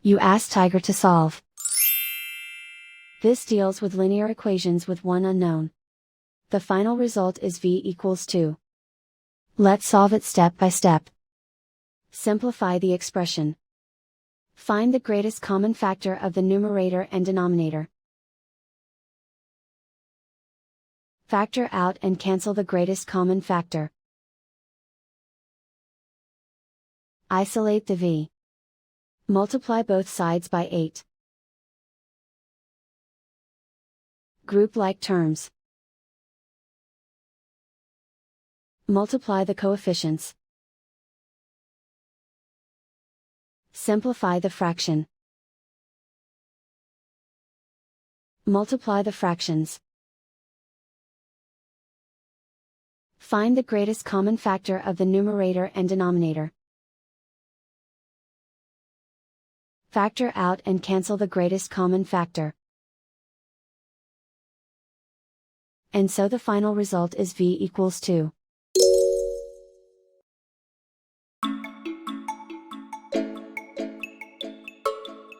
You ask Tiger to solve. This deals with linear equations with one unknown. The final result is v equals 2. Let's solve it step by step. Simplify the expression. Find the greatest common factor of the numerator and denominator. Factor out and cancel the greatest common factor. Isolate the v. Multiply both sides by 8. Group like terms. Multiply the coefficients. Simplify the fraction. Multiply the fractions. Find the greatest common factor of the numerator and denominator. Factor out and cancel the greatest common factor. And so the final result is v equals 2.